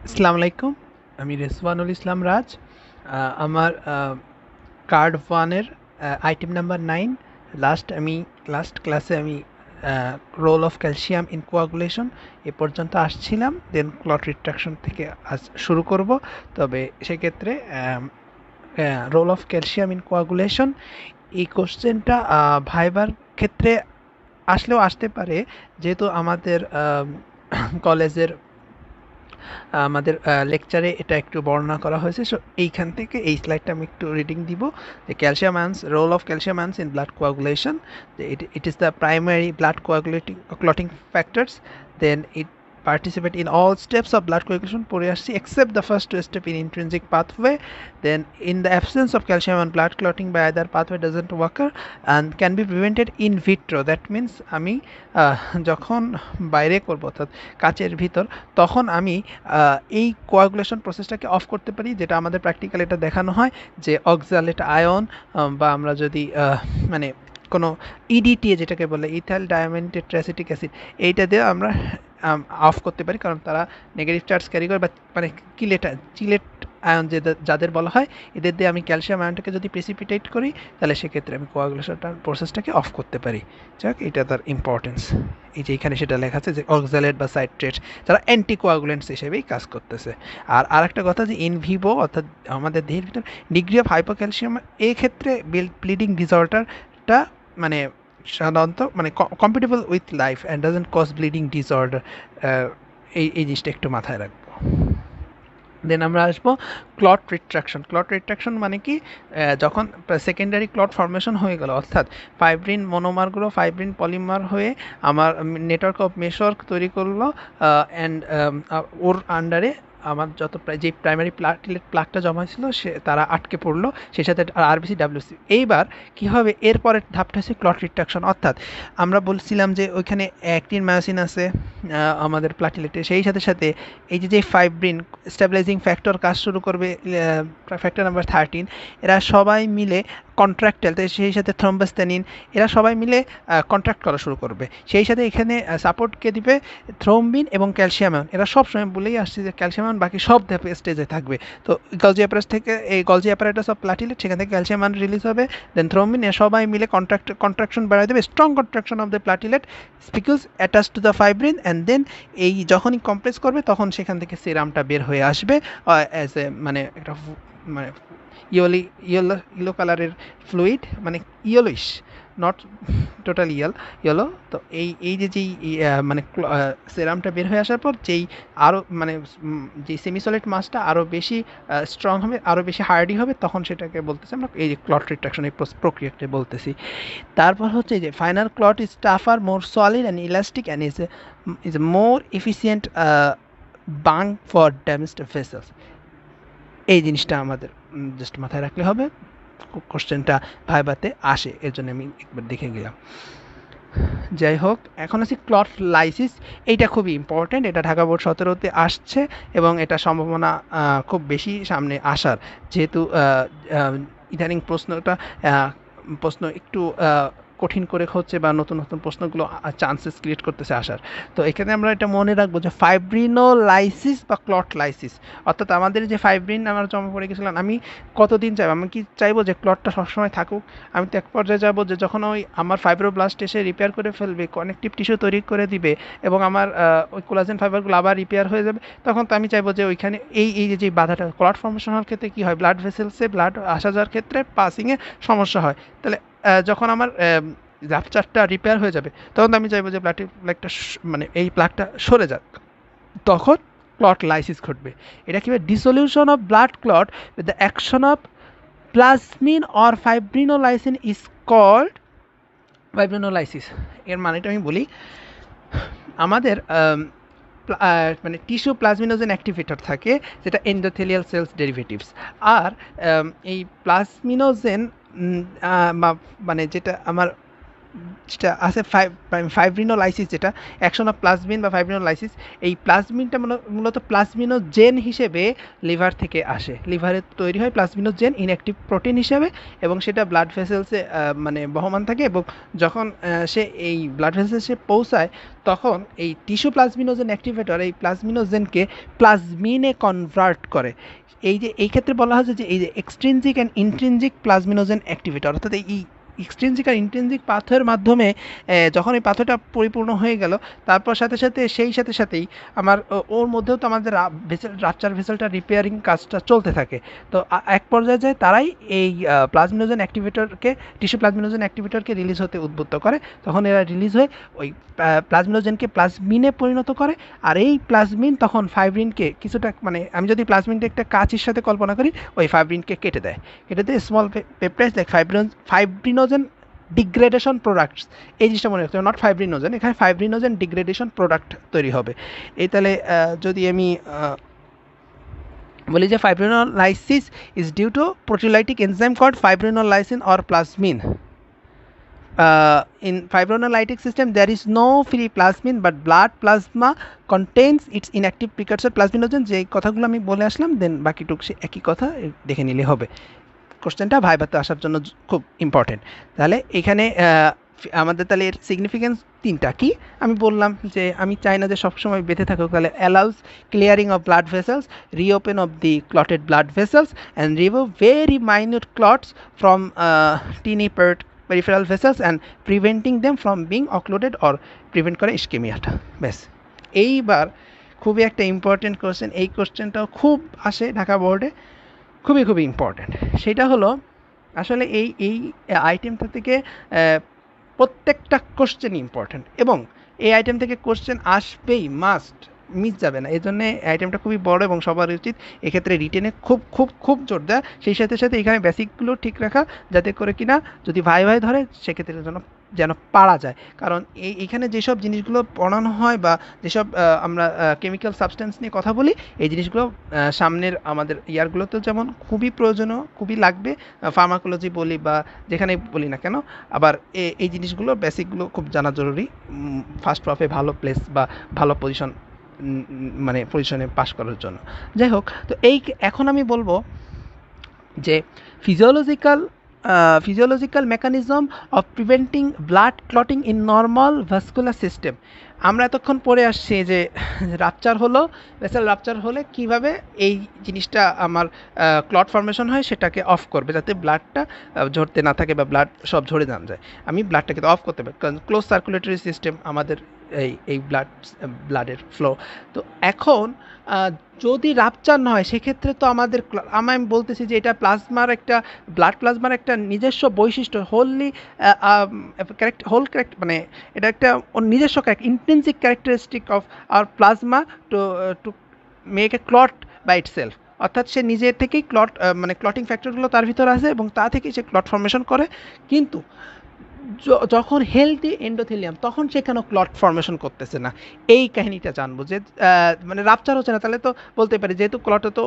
আসসালামু আলাইকুম। আমি রেজওয়ানুল ইসলাম রাজ। আমার কার্ড 1 এর আইটেম নাম্বার 9 লাস্ট ক্লাসে আমি role of calcium in coagulation এ পর্যন্ত আসছিলাম। দেন ক্লট রিট্রাকশন থেকে আজ শুরু করব। তবে সেক্ষেত্রে role of calcium in coagulation এই কোশ্চেনটা ভাইবার ক্ষেত্রে আসলেও আসতে পারে, যেহেতু আমাদের কলেজের আমাদের লেকচারে এটা একটু বর্ণনা করা হয়েছে। সো এইখান থেকে এই স্লাইডটা আমি একটু রিডিং দিব যে calcium ions, role of calcium ions in blood coagulation. It is the primary blood clotting factors. Then it participate in all steps of blood coagulation পড়ে আসছি except the first two step in intrinsic pathway. Then in the absence of calcium and blood clotting by either pathway doesn't occur and can be prevented in vitro. That means আমি যখন বাইরে করব অর্থাৎ কাচের ভিতর, তখন আমি এই কোয়াগুলেশন প্রসেসটাকে অফ করতে পারি, যেটা আমাদের প্র্যাকটিক্যালি এটা দেখানো হয় যে অক্সালেট আয়ন বা আমরা যদি মানে কোনো ইডিটি যেটাকে বলে ইথাইল ডায়ামিন টেট্রাসিটিক অ্যাসিড, এইটা দিয়ে আমরা অফ করতে পারি, কারণ তারা নেগেটিভ চার্জ ক্যারি করে বা মানে চিলেট আয়ন যাদের বলা হয়, এদের দিয়ে আমি ক্যালসিয়াম আয়নটাকে যদি প্রেসিপিটেট করি, তাহলে সেক্ষেত্রে আমি কোয়াগুলেশনটার প্রসেসটাকে অফ করতে পারি। যাক, এটা তার ইম্পর্টেন্স। এই যে এখানে সেটা লেখা আছে যে অক্সালেট বা সাইট্রেটস যারা অ্যান্টিকোয়াগুলেন্টস হিসেবেই কাজ করতেছে। আর আরেকটা কথা যে ইনভিভো অর্থাৎ আমাদের দেহের ভিতর ডিগ্রি অফ হাইপোক্যালসিয়াম এই ক্ষেত্রে ব্লিডিং ডিসঅর্ডারটা মানে সাধারণত মানে compatible with life and doesn't cause bleeding disorder. এই জিনিসটা একটু মাথায় রাখবো। দেন আমরা আসবো ক্লট রিট্রাকশন মানে কি, যখন সেকেন্ডারি ক্লট ফর্মেশন হয়ে গেল, অর্থাৎ ফাইব্রিন মনোমারগুলো ফাইব্রিন পলিমার হয়ে আমার নেটওয়ার্ক অফ মেশওয়ার্ক তৈরি করলো, অ্যান্ড ওর আন্ডারে আমার যত যে প্রাইমারি প্লাটিলেট প্লাকটা জমা ছিল সে তারা আটকে পড়লো, সেই সাথে আরবিসি ডাব্লিউসি। এইবার কী হবে, এরপরের ধাপটা হচ্ছে ক্লট রিট্রাকশন। অর্থাৎ আমরা বলছিলাম যে ওইখানে অ্যাক্টিন মায়োসিন আছে আমাদের প্লাটিলেটে, সেই সাথে সাথে এই যে ফাইব্রিন স্টেবিলাইজিং ফ্যাক্টর কাজ শুরু করবে, ফ্যাক্টর নাম্বার 13, এরা সবাই মিলে কন্ট্রাক্টাইল, তাই সেই সাথে থ্রম্বোস্টেনিন, এরা সবাই মিলে কন্ট্রাক্ট করা শুরু করবে। সেই সাথে এখানে সাপোর্টকে দিবে থ্রোম্বিন এবং ক্যালসিয়াম আয়ন। এরা সব সময় বলেই আসছে যে ক্যালসিয়াম আয়ন বাকি সব স্টেজে থাকবে। তো গলজি অ্যাপারাটাস থেকে এই গলজি অ্যাপারাটাস অফ প্লাটিলেট, সেখান থেকে ক্যালসিয়াম আয়ন রিলিজ হবে, দেন থ্রোম্বিন, এরা সবাই মিলে কন্ট্রাকশন বাড়ায় দেবে, strong contraction of the platelet spicules attach to the fibrin, and then এই যখনই কমপ্রেস করবে তখন সেখান থেকে সিরামটা বের হয়ে আসবে অ্যাজ এ মানে একটা মানে ইয়েলো কালারের ফ্লুইড, মানে ইয়েলোইশ, নট টোটাল ইয়েলো। তো এই যেই মানে সেরামটা বের হয়ে আসার পর যেই আরও মানে যেই সেমিসলিড মাছটা আরও বেশি স্ট্রং হবে, আরও বেশি হার্ডি হবে, তখন সেটাকে বলতেছি আমরা এই যে ক্লট রিট্রাকশন, এই প্রক্রিয়াটা বলতেছি। তারপর হচ্ছে যে final clot is tougher, more solid and elastic and is more efficient bung for damaged vessels. এই জিনিসটা আমাদের জাস্ট মাথায় রাখলে হবে, কোশ্চেনটা ভাইবাতে আসে, এর জন্য আমি একবার দেখে গেলাম। যাই হোক, এখন আছে ক্লট লাইসিস। এইটা খুবই ইম্পর্ট্যান্ট, এটা ঢাকা বোর্ড 17-তে আসছে এবং এটা সম্ভাবনা খুব বেশি সামনে আসার, যেহেতু ইদানিং প্রশ্ন একটু কঠিন করে হচ্ছে বা নতুন নতুন প্রশ্নগুলো চান্সেস ক্রিয়েট করতেছে আসার। তো এখানে আমরা এটা মনে রাখবো যে ফাইব্রিনোলাইসিস বা ক্লট লাইসিস, অর্থাৎ আমাদের যে ফাইব্রিন আমার জমা পড়ে গেছিলাম, আমি কতদিন চাইবো, আমি কি চাইবো যে ক্লটটা সবসময় থাকুক? আমি তো এক পর্যায়ে যাবো যে যখন ওই আমার ফাইব্রোব্লাস্ট এসে রিপেয়ার করে ফেলবে, কানেকটিভ টিস্যু তৈরি করে দিবে এবং আমার ওই কোলাজেন ফাইবারগুলো আবার রিপেয়ার হয়ে যাবে, তখন তো আমি চাইবো যে ওইখানে এই যে বাধাটা, ক্লট ফর্মেশন হওয়ার ক্ষেত্রে কী হয়, ব্লাড ভেসেলসে ব্লাড আসা যাওয়ার ক্ষেত্রে পাসিংয়ে সমস্যা হয়। তাহলে যখন আমার রাপচারটা রিপেয়ার হয়ে যাবে, তখন আমি চাইবো যে প্লাগটা মানে এই প্লাগটা সরে যাক, তখন ক্লট লাইসিস ঘটবে। এটা কি, dissolution of blood clot with the action of plasmin or fibrinolysin is called fibrinolysis. এর মানেটা আমি বলি, আমাদের মানে টিস্যু প্লাজমিনোজেন অ্যাক্টিভেটর থাকে, যেটা এন্ডোথেলিয়াল সেলস ডেরিভেটিভস। আর এই প্লাজমিনোজেন মানে যেটা আমার যেটা আছে ফাইব্রিনোলাইসিস, যেটা অ্যাকশন অফ প্লাজমিন বা ফাইব্রিনোলাইসিস, এই প্লাজমিনটা মূলত প্লাজমিনোজেন হিসেবে লিভার থেকে আসে। লিভারে তৈরি হয় প্লাজমিনোজেন ইনঅ্যাক্টিভ প্রোটিন হিসেবে, এবং সেটা ব্লাড ভেসেলসে মানে বহমান থাকে, এবং যখন সে এই ব্লাড ভেসেলসে পৌঁছায় তখন এই টিস্যু প্লাজমিনোজেন অ্যাক্টিভেটর এই প্লাজমিনোজেনকে প্লাজমিনে কনভার্ট করে। এই যে এই ক্ষেত্রে বলা হয়েছে যে এই যে extrinsic and intrinsic plasminogen activator, অর্থাৎ এই এক্সট্রিনজিক আর ইন্ট্রিনজিক পাথওয়ের মাধ্যমে যখন এই পাথওয়েটা পরিপূর্ণ হয়ে গেল, তারপর সাথে সাথেই আমার ওর মধ্যেও তো আমাদের রাপচার ভেসেলটা রিপেয়ারিং কাজটা চলতে থাকে। তো এক পর্যায়ে যায় তারাই এই প্লাজমিনোজেন অ্যাক্টিভেটরকে টিস্যু প্লাজমিনোজেন অ্যাক্টিভেটরকে রিলিজ হতে উদ্বুদ্ধ করে। তখন এরা রিলিজ হয়ে ওই প্লাজমিনোজেনকে প্লাজমিনে পরিণত করে, আর এই প্লাজমিন তখন ফাইব্রিনকে কিছুটা, মানে আমি যদি প্লাজমিনটা একটা কাঁচির সাথে কল্পনা করি, ওই ফাইব্রিনকে কেটে দেয় small peptides like fibrinogen degradation products. এই জিনিসটা মনে রাখতে হবে, নট ফাইব্রিনোজেন, এখানে ফাইব্রিনোজেন ডিগ্রেডেশন প্রোডাক্ট তৈরি হবে। এই তাহলে যদি আমি বলি যে fibrinolysis is due to proteolytic enzyme called fibrinolysin or plasmin. In fibrinolytic system there is no free plasmin, but blood plasma contains its inactive precursor plasminogen. যে কথাগুলো আমি বলে আসলাম, দেন বাকিটুকু সে একই কথা দেখে নিলে হবে। কোশ্চেনটা ভাইভাতে আসার জন্য খুব ইম্পর্টেন্ট। তাহলে এখানে আমাদের তাহলে এর সিগনিফিকেন্স তিনটা কি আমি বললাম, যে আমি চাই না যে সবসময় বেঁধে থাকুক। তাহলে allows clearing of blood vessels, reopen of the clotted blood vessels and remove very minute clots from tiny peripheral vessels and preventing them from being occluded or prevent করে ইস্কেমিয়াটা। ব্যাস, এইবার খুবই একটা ইম্পর্টেন্ট কোশ্চেন, এই কোশ্চেনটাও খুব আসে ঢাকা বোর্ডে, খুবই ইম্পর্টেন্ট। সেটা হলো আসলে এই আইটেমটা থেকে প্রত্যেকটা কোশ্চেন ইম্পর্টেন্ট, এবং এই আইটেম থেকে কোশ্চেন আসবেই, মাস্ট, মিস যাবে না। এই জন্য আইটেমটা খুবই বড় এবং সবার উচিত এক্ষেত্রে রিটেনে খুব জোর দেওয়া, সেই সাথে এখানে বেসিকগুলো ঠিক রাখা, যাতে করে কিনা যদি ভাই ধরে সেক্ষেত্রে যেন পারা যায়। কারণ এইখানে যেসব জিনিসগুলো পড়ানো হয় বা যেসব আমরা কেমিক্যাল সাবস্টেন্স নিয়ে কথা বলি, এই জিনিসগুলো সামনের আমাদের ইয়ারগুলোতেও যেমন খুবই প্রয়োজনীয়, খুবই লাগবে, ফার্মাকোলজি বলি বা যেখানে বলি না কেন। আবার এই জিনিসগুলো বেসিকগুলো খুব জানা জরুরি, ফার্স্ট হাফে ভালো প্লেস বা ভালো মানে পজিশনে পাস করার জন্য। যাই হোক, তো এখন আমি বলবো যে physiological mechanism of preventing blood clotting in normal vascular system. আমরা এতক্ষণ পড়ে আসছি যে রাপচার হলো, ভেসেল রাপচার হলে কিভাবে এই জিনিসটা আমার ক্লট ফর্মেশন হয় সেটাকে অফ করবে, যাতে ব্লাডটা ঝরতে না থাকে বা ব্লাড সব ঝরে না যায়। আমি ব্লাডটাকে তো অফ করতে পারি, কারণ ক্লোজ সার্কুলেটরি সিস্টেম আমাদের এই ব্লাডের ফ্লো। তো এখন যদি রাপচার না হয় সেক্ষেত্রে তো আমি বলতেছি যে এটা ব্লাড প্লাজমার একটা নিজস্ব বৈশিষ্ট্য, মানে এটা একটা নিজস্ব intrinsic characteristic of our plasma to make a clot by itself. অর্থাৎ সে নিজের থেকেই মানে ক্লটিং ফ্যাক্টরগুলো তার ভিতরে আছে এবং তা থেকেই সে ক্লট ফর্মেশন করে। কিন্তু যখন হেলদি এন্ডোথেলিয়াম, তখন সে কেন ক্লট ফর্মেশন করতেছে না, এই কাহিনীটা জানবো। যে মানে রাপচার হচ্ছে না, তাহলে তো বলতে পারি যেহেতু ক্লটে তো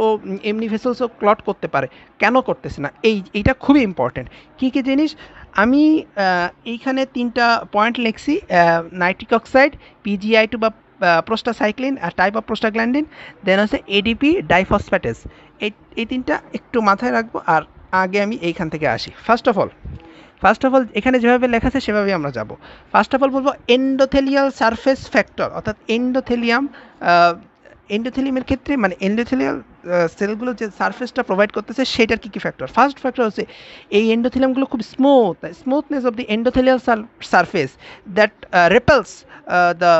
এমনি ভেসেলসও ক্লট করতে পারে, কেন করতেছে না, এইটা খুবই ইম্পর্টেন্ট। কী জিনিস আমি এইখানে তিনটা পয়েন্ট লিখছি: নাইট্রিক অক্সাইড, PgI2 বা প্রোস্টাসাইক্লিন, টাইপ অফ প্রোস্টাগ্ল্যান্ডিন, দেন হচ্ছে ADP ডাইফসফেটেজ। এই তিনটা একটু মাথায় রাখবো। আর আগে আমি এইখান থেকে আসি। ফার্স্ট অফ অল এখানে যেভাবে লেখা আছে সেভাবেই আমরা যাব। ফার্স্ট অফ অল বলবো এন্ডোথেলিয়াল সারফেস ফ্যাক্টর, অর্থাৎ এন্ডোথেলিয়ামের ক্ষেত্রে মানে এন্ডোথেলিয়াল সেলগুলো যে সারফেসটা প্রোভাইড করতেছে সেটার কী ফ্যাক্টর। ফার্স্ট ফ্যাক্টর হচ্ছে এই এন্ডোথেলিয়ামগুলো খুব smoothness of the endothelial surface that repels the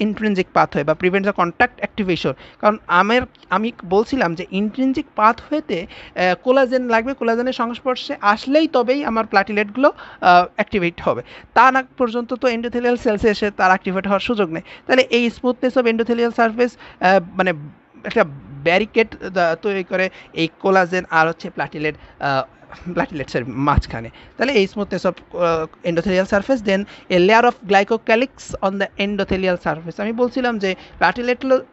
intrinsic pathway বা প্রিভেন্ট দ্য কন্ট্যাক্ট অ্যাক্টিভেশন। কারণ আমি বলছিলাম যে ইন্ট্রিনজিক পাথওয়েতে কোলাজেন লাগবে, কোলাজেনের সংস্পর্শে আসলেই তবেই আমার প্লাটিলেটগুলো অ্যাক্টিভেট হবে, তা না পর্যন্ত তো এন্ডোথেলিয়াল সেলসে এসে তার অ্যাক্টিভেট হওয়ার সুযোগ নেই। তাহলে এই স্মুথনেস অফ এন্ডোথেলিয়াল সারফেস মানে একটা ব্যারিকেড তৈরি করে এই কোলাজেন আর হচ্ছে প্লাটিলেট প্লাটিলেটসের মাঝখানে, তাহলে এই smoothness of endothelial surface. Then a layer of glycocalyx on the endothelial surface. আমি বলছিলাম যে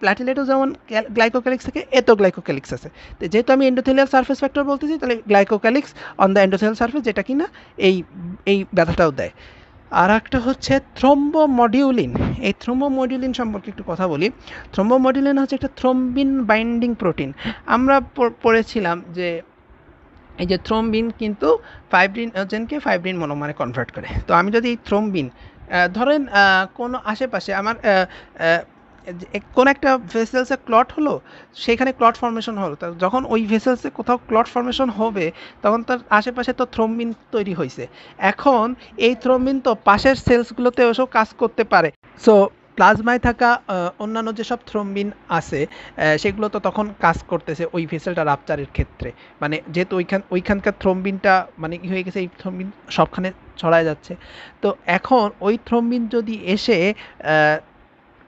প্লাটিলেটও যেমন গ্লাইকোক্যালিক্স থাকে, এত গ্লাইকোক্যালিক্স আছে। তো যেহেতু আমি এন্ডোথেলিয়াল সারফেস ফ্যাক্টর বলতেছি, তাহলে glycocalyx on the endothelial surface, যেটা কিনা এই এই ব্যথাটাও দেয়। আর একটা হচ্ছে থ্রোম্বোমডিউলিন। এই থ্রোম্বোমডিউলিন সম্পর্কে একটু কথা বলি। থ্রোম্বোমডিউলিন হচ্ছে একটা থ্রোম্বিন বাইন্ডিং প্রোটিন। আমরা পড়েছিলাম যে এই যে থ্রোম্বিন কিন্তু ফাইব্রিনোজেনকে ফাইব্রিন মনোমারে কনভার্ট করে। তো আমি যদি এই থ্রোম্বিন ধরেন কোনো আশেপাশে আমার কোন একটা ভেসেলসে ক্লট হলো, সেখানে ক্লট ফর্মেশন হলো, যখন ওই ভেসেলসে কোথাও ক্লট ফর্মেশন হবে, তখন তার আশেপাশে তো থ্রোম্বিন তৈরি হয়েছে। এখন এই থ্রোম্বিন তো পাশের সেলসগুলোতে ওসব কাজ করতে পারে। সো প্লাজমায় থাকা অন্যান্য যেসব থ্রোম্বিন আছে, সেগুলো তো তখন কাজ করতেছে ওই ভেসেলটা রাপচারের ক্ষেত্রে। মানে যেহেতু ওইখানকার থ্রোম্বিনটা মানে কি হয়ে গেছে, এই থ্রোম্বিন সবখানে ছড়ায় যাচ্ছে। তো এখন ওই থ্রোম্বিন যদি এসে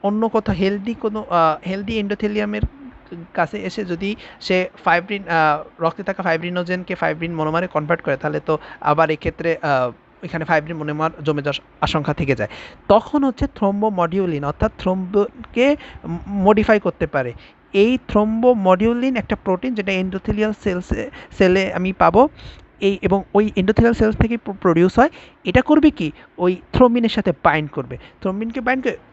অন্য কোথাও হেলদি এন্ডোথেলিয়ামের কাছে এসে যদি সে রক্তে থাকা ফাইব্রিনোজেনকে ফাইব্রিন মনোমারে কনভার্ট করে, তাহলে তো আবার এক্ষেত্রে এখানে ফাইব্রিন মনোমার জমে যাওয়ার আশঙ্কা থেকে যায়। তখন হচ্ছে থ্রোম্বোমডিউলিন, অর্থাৎ থ্রোম্বকে মডিফাই করতে পারে। এই থ্রোম্বোমডিউলিন একটা প্রোটিন, যেটা এন্ডোথেলিয়াল সেলে আমি পাবো, এবং ওই এন্ডোথেলিয়াল সেলস থেকে প্রডিউস হয়। এটা করবে কি, ওই থ্রোম্বিনের সাথে বাইন্ড করবে,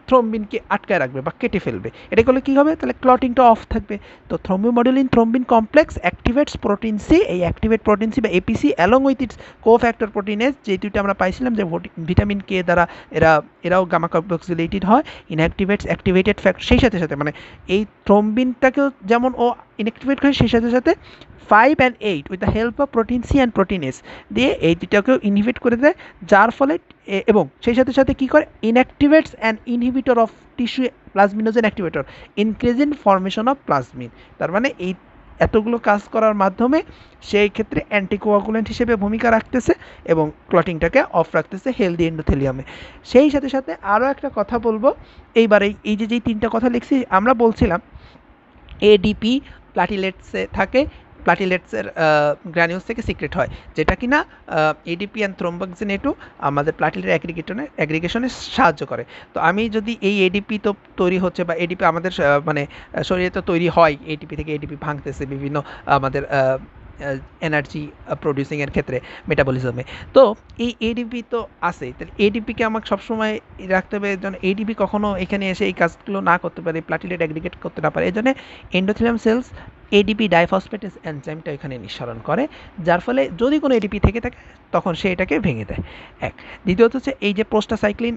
থ্রোম্বিনকে আটকায় রাখবে বা কেটে ফেলবে। এটা করলে কি হবে, তাহলে ক্লটিংটা অফ থাকবে। তো thrombomodulin thrombin complex activates protein C. এই অ্যাক্টিভেট প্রোটিন সি বা APC along with its cofactor proteinase, যে দুইটা আমরা পাইছিলাম যে ভিটামিন কে দ্বারা এরাও গামা কার্বক্সিলেটেড হয়, ইনঅ্যাক্টিভেটস অ্যাক্টিভেটেড ফ্যাক্টর। সেই সাথে সাথে মানে এই থ্রোম্বিনটাকেও যেমন ও ইনঅ্যাক্টিভেট করে, সেই সাথে সাথে 5 and 8 with the help of protein C and protein S দিয়ে এই দুটাকেও ইনহিবিট করে দেয়, যার ফলে এবং সেই সাথে সাথে কী করে, inactivates and inhibitor of tissue plasminogen activator increase in formation of plasmin. তার মানে এই এতগুলো কাজ করার মাধ্যমে সেই ক্ষেত্রে অ্যান্টিকোয়াগুলেন্ট হিসেবে ভূমিকা রাখতেছে এবং ক্লটিংটাকে অফ রাখতেছে হেলদি এন্ডোথেলিয়ামে। সেই সাথে সাথে আরও একটা কথা বলবো, এইবার এই যেই তিনটা কথা লিখছি, আমরা বলছিলাম এডিপি প্লাটিলেটসে থাকে, প্লাটিলেটসের গ্র্যানিউলস থেকে সিক্রেট হয়, যেটা কিনা এডিপি অ্যান্ড থ্রোম্বোক্সিন আমাদের প্লাটিলেট অ্যাগ্রিগেশনে সাহায্য করে। তো আমি যদি এই এডিপি তো তৈরি হচ্ছে, বা এডিপি আমাদের মানে শরীরে তো তৈরি হয়, এডিপি থেকে এডিপি ভাঙতেছে বিভিন্ন আমাদের এনার্জি প্রডিউসিংয়ের ক্ষেত্রে, মেটাবলিজমে। তো এই এডিপি তো আছে, তাহলে এডিপিকে আমাকে সবসময় রাখতে হবে, যেন এডিপি কখনো এখানে এসে এই কাজগুলো না করতে পারে, প্লাটিলেট অ্যাগ্রিগেট করতে না পারে। এই জন্য এন্ডোথেলিয়াম সেলস এডিপি ডাইফসফেটেজ এনজাইমটা এখানে নিঃসরণ করে, যার ফলে যদি কোনো এডিপি থেকে থাকে তখন সে এটাকে ভেঙে দেয়। এক দ্বিতীয়ত হচ্ছে এই যে প্রোস্টাসাইক্লিন,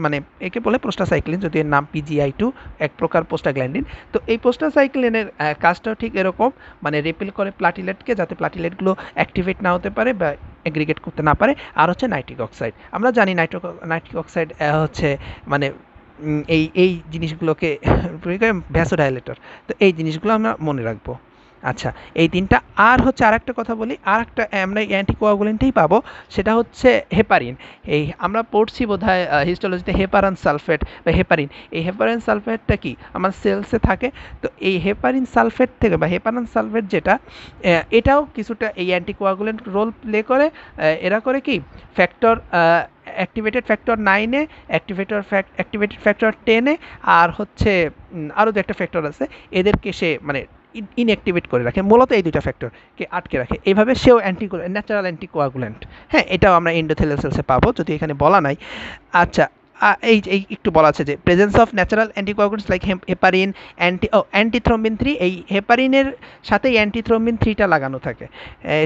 মানে একে বলে প্রোস্টাসাইক্লিন, যদি এর নাম PGI2, এক প্রকার প্রোস্টাগ্ল্যান্ডিন। তো এই প্রোস্টাসাইক্লিনের কাজটাও ঠিক এরকম, মানে রিপেল করে প্লাটিলেটকে, যাতে প্লাটিলেটগুলো অ্যাক্টিভেট না হতে পারে বা অ্যাগ্রিগেট করতে না পারে। আর হচ্ছে নাইট্রিক অক্সাইড। আমরা জানি নাইট্রিক অক্সাইড হচ্ছে মানে এই জিনিসগুলোকে ভ্যাসোডাইলেটর। তো এই জিনিসগুলো আমরা মনে রাখবো। আচ্ছা, এই তিনটা। আর হচ্ছে আরেকটা কথা বলি, আরেকটা আমরা অ্যান্টিকোয়াগুলেন্টেই পাবো, সেটা হচ্ছে হেপারিন। এই আমরা পড়ছি বোধহয় হিস্টোলজিতে হেপারান সালফেট বা হেপারিন। এই হেপারিন সালফেটটা কি আমার সেলসে থাকে। তো এই হেপারিন সালফেট থেকে বা হেপারান সালফেট যেটা, এটাও কিছুটা এই অ্যান্টিকোয়াগুলেন্ট রোল প্লে করে। এরা করে কি, ফ্যাক্টর অ্যাক্টিভেটেড ফ্যাক্টর 9-এ, অ্যাক্টিভেটেড ফ্যাক্টর 10-এ, আর হচ্ছে আরও যে একটা ফ্যাক্টর আছে, এদেরকে সে মানে ইনঅ্যাক্টিভেট করে রাখে। মূলত এই দুইটা ফ্যাক্টরকে আটকে রাখে। এইভাবে সেও ন্যাচারাল অ্যান্টিকোয়াগুলেন্ট। হ্যাঁ, এটাও আমরা এন্ডোথেলিয়াল সেলসে পাবো, যদি এখানে বলা নাই। আচ্ছা, এই একটু বলা আছে যে presence of natural anticoagulants like heparin, antithrombin 3। এই হেপারিনের সাথে অ্যান্টিথ্রম্বিন 3টা লাগানো থাকে,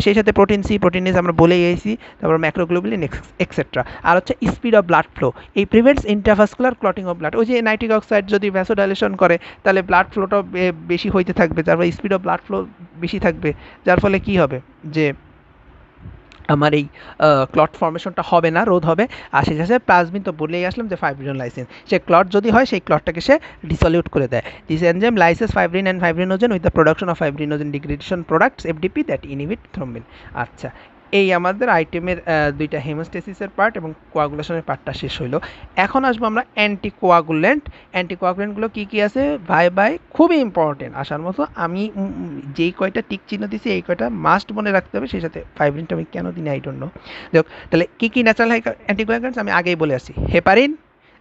সেই সাথে প্রোটিন সি, প্রোটিনেজ আমরা বলেই গেছি, তারপর ম্যাক্রোগ্লোবুলিন এক্সেট্রা। আর হচ্ছে স্পিড অফ ব্লাড ফ্লো, এই prevents intravascular clotting of blood. ওই যে নাইট্রিক অক্সাইড যদি ভ্যাসোডাইলেশন করে, তাহলে ব্লাড ফ্লোটাও বেশি হইতে থাকবে, তারপর স্পিড অফ ব্লাড ফ্লো বেশি থাকবে, যার ফলে কি হবে, যে আমার এই ক্লট ফর্মেশনটা হবে না, রোধ হবে। আর সেই সাথে প্লাজমিন তো বলেই আসলাম যে ফাইব্রিনোলাইসিন, সে ক্লট যদি হয় সেই ক্লটটাকে সে ডিসলিউট করে দেয়। This enzyme lyses fibrin and fibrinogen with the production of fibrinogen degradation products FDP that inhibit thrombin. আচ্ছা, এই আমাদের আইটেমের দুইটা হেমোস্টেসিসের পার্ট এবং কোয়াগুলেশনের পার্টটা শেষ হইলো। এখন আসবো আমরা অ্যান্টিকোয়াগুলেন্ট। অ্যান্টিকোয়াগুলেন্টগুলো কী কী আছে ভাই খুবই ইম্পর্টেন্ট আসার মতো। আমি যেই কয়টা টিক চিহ্ন দিছি এই কয়টা মাস্ট মনে রাখতে হবে, সেই সাথে ফাইব্রিনটা আমি কেন দিই আই ডোন্ট নো। দেখ তাহলে কী কী ন্যাচারাল অ্যান্টিকোয়াগুলেন্টস আমি আগেই বলে আসি। হেপারিন,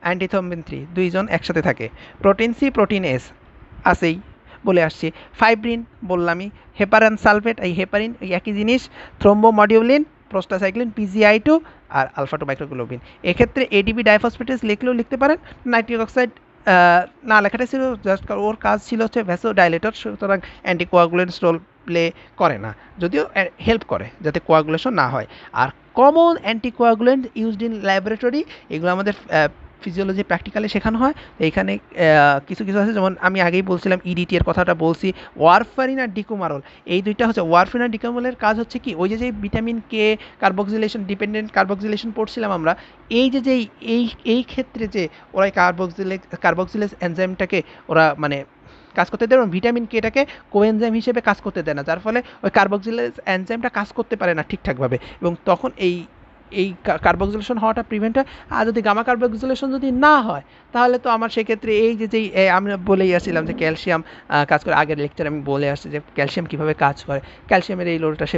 অ্যান্টিথম্বিন 3 দুইজন একসাথে থাকে। প্রোটিন সি, প্রোটিন এস আছেই, বলে আসছি। ফাইব্রিন বললামই, হেপারান সালফেট, এই হেপারিন এই একই জিনিস। থ্রোম্বোমডিউলিন, প্রোস্টাসাইক্লিন, পিজিআই2 আর আলফা টু মাইক্রোগ্লোবিন। এক্ষেত্রে এডিপি ডাইফসফেটেস লিখলেও লিখতে পারেন। নাইট্রিক অক্সাইড না লেখাটা ছিল জাস্ট ওর কাজ ছিল হচ্ছে ভ্যাসো ডাইলেটর, সুতরাং অ্যান্টিকোয়াগুলেন্টস রোল প্লে করে না, যদিও হেল্প করে যাতে কোয়াগুলেশন না হয়। আর common anticoagulant used in laboratory, এগুলো আমাদের ফিজিওলজি প্র্যাকটিক্যালি শেখানো হয়। এইখানে কিছু কিছু আছে, যেমন আমি আগেই বলছিলাম ইডিটি এর কথাটা বলছি। ওয়ারফারিন আর ডিকুমারল, এই দুইটা হচ্ছে ওয়ারফারিন আর ডিকুমারলের কাজ হচ্ছে কি, ওই যে vitamin K carboxylation dependent carboxylation পড়ছিলাম আমরা, এই যে এই ক্ষেত্রে যে ওরা কার্বক্সিলেস এনজাইমটাকে ওরা মানে কাজ করতে দেয়, এবং ভিটামিন কেটাকে কোএনজাইম হিসেবে কাজ করতে দেয় না, যার ফলে ওই কার্বক্সিলেস এনজাইমটা কাজ করতে পারে না ঠিকঠাকভাবে, এবং তখন এই কার্বক্সিলেশন হওয়াটা প্রিভেন্ট হয়। আর যদি গামা কার্বক্সিলেশন যদি না হয়, তাহলে তো আমার সেক্ষেত্রে এই যে যেই আমরা বলেই আসছিলাম যে ক্যালসিয়াম কাজ করে, আগের লেকচারে আমি বলে আসছি যে ক্যালসিয়াম কীভাবে কাজ করে। ক্যালসিয়ামের এই রোলটা সে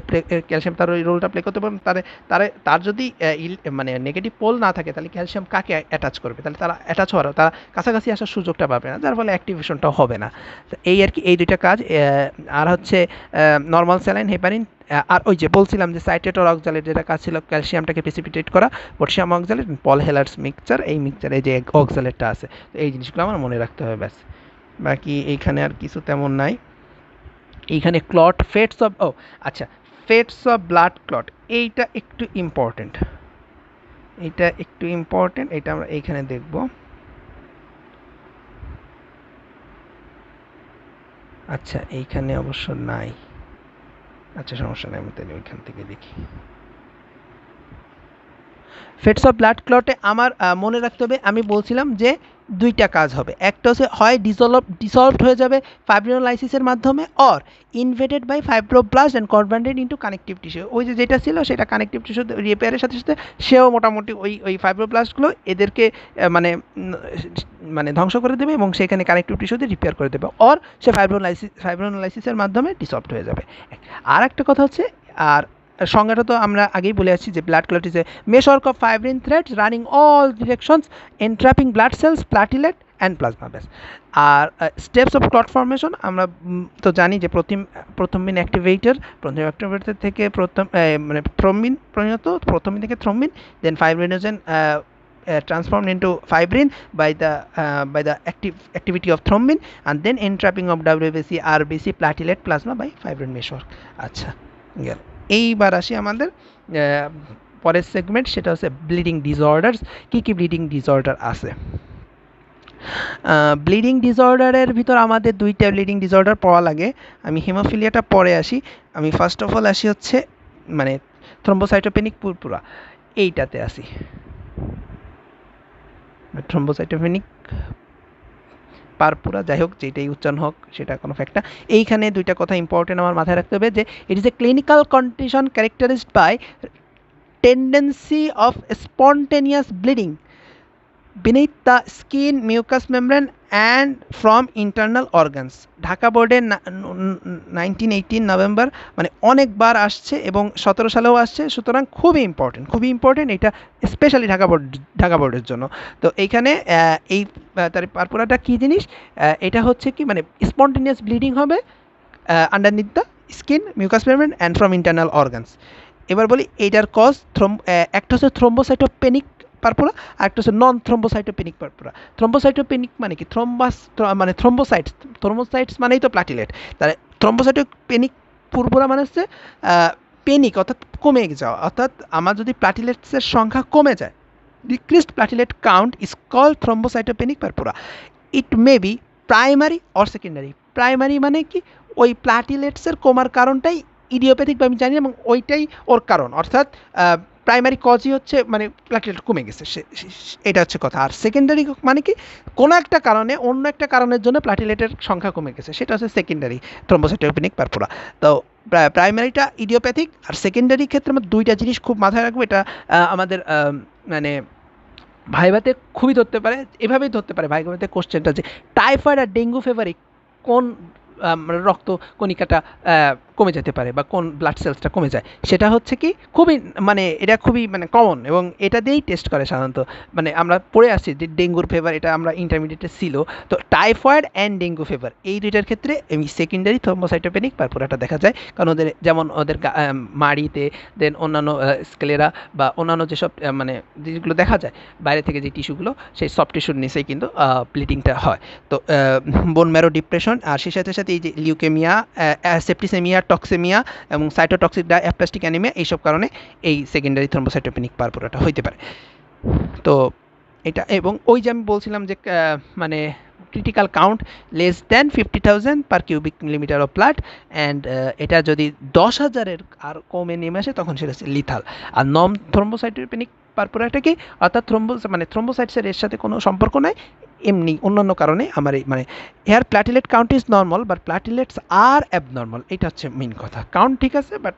ক্যালসিয়াম তার ওই রোলটা প্লে করতে পারবে। তার যদি মানে নেগেটিভ পোল না থাকে, তাহলে ক্যালসিয়াম কাকে অ্যাটাচ করবে, তাহলে তারা অ্যাটাচ হওয়ার তারা কাছাকাছি আসার সুযোগটা পাবে না, যার ফলে অ্যাক্টিভেশনটাও হবে না। এই আর কি এই দুইটা কাজ। আর হচ্ছে নর্মাল স্যালাইন, হেপারিন, আর ওই যে বলছিলাম যে সাইট্রেট আর অক্সালেট, যেটা কাজ ছিল ক্যালসিয়ামটাকে প্রেসিপিটেট করা, পটাশিয়াম অক্সালেট, পল হেলার্স মিক্সচার, এই মিক্সচারে যে অক্সালেটটা আছে, তো এই জিনিসগুলো আমার মনে রাখতে হবে ব্যাস। বাকি এইখানে আর কিছু তেমন নাই। এইখানে ক্লট ফেটস অফ আচ্ছা, ফেটস অফ ব্লাড ক্লট, এইটা একটু ইম্পর্টেন্ট, এটা আমরা এইখানে দেখব। আচ্ছা এইখানে অবশ্য নাই, আচ্ছা সমস্যা নেই, আমি তাহলে ওইখান থেকে দেখি। ফেটস অফ ব্লাড ক্লটে আমার মনে রাখতে হবে, আমি বলছিলাম যে দুইটা কাজ হবে। একটা হচ্ছে হয় ডিসলভড হয়ে যাবে ফাইব্রিনোলাইসিসের মাধ্যমে, or invaded by fibroblast and converted into connective tissue. ওই যে যেটা ছিল সেটা কানেকটিভ টিস্যু রিপেয়ারের সাথে সাথে সেও মোটামুটি ওই ফাইব্রোব্লাস্টগুলো এদেরকে মানে ধ্বংস করে দেবে, এবং সেখানে কানেকটিভ টিস্যুতে রিপেয়ার করে দেবে, অর সে ফাইব্রোনোলাইসিসের মাধ্যমে ডিসলভড হয়ে যাবে। আর একটা কথা হচ্ছে, আর সংজ্ঞাটা তো আমরা আগেই বলে আসছি যে blood clot is a meshwork of fibrin threads running all directions entrapping blood cells, platelet and plasma ব্যাস। আর স্টেপস অফ ক্লট ফর্মেশন আমরা তো জানি যে প্রথমিন অ্যাক্টিভেটর থেকে মানে থ্রম্বিন পরিণত, প্রথমিন থেকে thrombin, then fibrinogen transformed into fibrin by the activity of thrombin, and then entrapping of WBC, RBC, platelet, plasma by fibrin meshwork. আচ্ছা গেল। এইবার আসি আমাদের পরের সেগমেন্ট, সেটা হচ্ছে ব্লিডিং ডিসঅর্ডারস। কী ব্লিডিং ডিসঅর্ডার আছে? ব্লিডিং ডিসঅর্ডারের ভিতর আমাদের দুইটা ব্লিডিং ডিসঅর্ডার পড়া লাগে। আমি হিমোফিলিয়াটা পরে আসি। আমি ফার্স্ট অফ অল আসি হচ্ছে মানে থ্রম্বোসাইটোপেনিক পুরপুরা, এইটাতে আসি। থ্রম্বোসাইটোপেনিক পারপুরা, যাই হোক যেটাই উচ্চারণ হোক সেটা কোনো ফ্যাক্ট না। এইখানে দুইটা কথা ইম্পর্টেন্ট আমার মাথায় রাখতে হবে, যে it is a clinical condition characterized by tendency of spontaneous bleeding beneath the skin, mucous membrane and from internal organs. Dhaka বোর্ডের 1918 নভেম্বর, মানে অনেকবার আসছে এবং 17 সালেও আসছে, সুতরাং খুবই ইম্পর্টেন্ট এটা, স্পেশালি ঢাকা বোর্ডের জন্য। তো এইখানে এই তার পারপুরাটা কী জিনিস, এটা হচ্ছে কি মানে স্পন্টেনিয়াস ব্লিডিং হবে underneath the skin, mucus membrane and from internal organs. এবার বলি এইটার কজ, একটা হচ্ছে থ্রম্বোসাইটোপেনিক পারপুরা, আর একটা হচ্ছে নন থ্রম্বোসাইটোপেনিক পারপুরা। থ্রম্বোসাইটোপেনিক মানে কি, মানে থ্রম্বোসাইটস মানেই তো প্লাটিলেট, তাহলে থ্রম্বোসাইটোপেনিক পুরপুরা মানে হচ্ছে পেনিক অর্থাৎ কমে যাওয়া, অর্থাৎ আমার যদি প্লাটিলেটসের সংখ্যা কমে যায়, decreased platelet count is called thrombocytopenic purpura. It may be primary or secondary. Primary মানে কি, ওই প্লাটিলেটসের কমার কারণটাই ইডিওপ্যাথিক বা আমি জানি, এবং ওইটাই ওর কারণ, অর্থাৎ প্রাইমারি কজই হচ্ছে মানে প্লাটিলেট কমে গেছে, এটা হচ্ছে কথা। আর সেকেন্ডারি মানে কি, কোনো একটা কারণে অন্য একটা কারণের জন্য প্লাটিলেটের সংখ্যা কমে গেছে, সেটা হচ্ছে সেকেন্ডারি থ্রম্বোসাইটোপেনিক পারপুরা। তো প্রাইমারিটা ইডিওপ্যাথিক আর সেকেন্ডারি ক্ষেত্রে আমরা দুইটা জিনিস খুব মাথায় রাখবো। এটা আমাদের মানে ভাইভাতে খুবই ধরতে পারে, এভাবেই ধরতে পারে ভাইভাতে কোশ্চেনটা, যে টাইফয়েড আর ডেঙ্গু ফিভারে কোন রক্ত কণিকাটা কমে যেতে পারে বা কোন ব্লাড সেলসটা কমে যায়, সেটা হচ্ছে কি খুবই মানে এটা খুবই মানে কমন, এবং এটা দিয়েই টেস্ট করে সাধারণত। মানে আমরা পড়ে আসছি যে ডেঙ্গুর ফিভার, এটা আমরা ইন্টারমিডিয়েটে ছিল। তো টাইফয়েড অ্যান্ড ডেঙ্গু ফিভার এই দুইটার ক্ষেত্রে এই সেকেন্ডারি থ্রম্বোসাইটোপেনিক পারপুরাটা দেখা যায়, কারণ ওদের যেমন ওদের মাড়িতে, দেন অন্যান্য স্কেলেরা বা অন্যান্য যেসব মানে যেগুলো দেখা যায় বাইরে থেকে যে টিস্যুগুলো, সেই সফট টিস্যুর নিচেই কিন্তু ব্লিডিংটা হয়। তো বোন ম্যারো ডিপ্রেশন, আর সেই সাথে সাথে এই যে লিউকেমিয়া, সেপ্টিসেমিয়া, টক্সেমিয়া এবং সাইটোটক্সিক ডায়াপ্লাস্টিক অ্যানিমিয়া, এইসব কারণে এই সেকেন্ডারি থ্রম্বোসাইটোপেনিক পারপুরাটা হইতে পারে। তো এটা, এবং ওই যে আমি বলছিলাম যে মানে critical count less than 50,000 per cubic millimetre of blood, and এটা যদি 10,000-এর আর কমে নেমে আসে তখন সেটা হচ্ছে লিথাল। আর নন থ্রম্বোসাইটোপেনিক পারপুরাটা কি, অর্থাৎ থ্রম্বোসাইটসের এর সাথে কোনো সম্পর্ক নাই, এমনি অন্যান্য কারণে আমার এই মানে here platelet count is normal but platelets are abnormal, এটা হচ্ছে মেইন কথা। কাউন্ট ঠিক আছে, বাট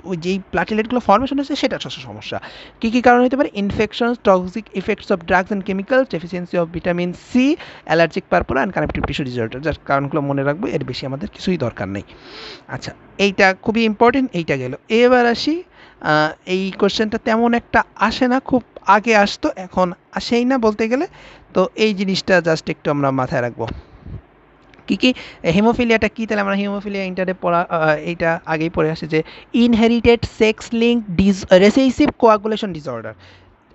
ওই যেই প্ল্যাটিলেটগুলো ফর্মেশন হচ্ছে সেটা হচ্ছে সমস্যা। কী কী কারণ হতে পারে? Infection, toxic effects of drugs and chemicals, deficiency of vitamin C, allergic purpura and connective tissue disorder. যার কারণগুলো মনে রাখবো, এর বেশি আমাদের কিছুই দরকার নেই। আচ্ছা, এইটা খুবই ইম্পর্টেন্ট, এইটা গেল। এবার আসি, এই কোশ্চেনটা তেমন একটা আসে না, খুব আগে আসতো, এখন আসেই না বলতে গেলে। তো এই জিনিসটা জাস্ট একটু আমরা মাথায় রাখবো। কী কী হিমোফিলিয়াটা কী? তাহলে আমরা হিমোফিলিয়া ইন্টারে পড়া, এইটা আগেই পড়ে আসে যে inherited sex link recessive coagulation disorder.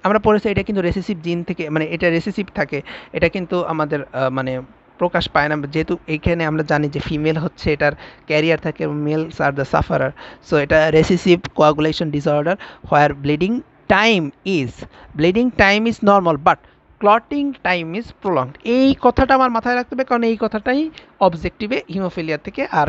আমরা পড়েছি এটা কিন্তু রেসেসিভ জিন থেকে, মানে এটা রেসেসিভ থাকে, এটা কিন্তু আমাদের মানে প্রকাশ পায় না, যেহেতু এইখানে আমরা জানি যে ফিমেল হচ্ছে এটার ক্যারিয়ার থাকে, মেলস আর দ্য সাফারার। সো এটা recessive coagulation disorder where bleeding time is normal but clotting time is prolonged. এই কথাটা আমার মাথায় রাখতে হবে, কারণ এই কথাটাই অবজেক্টিভে হিমোফিলিয়া থেকে আর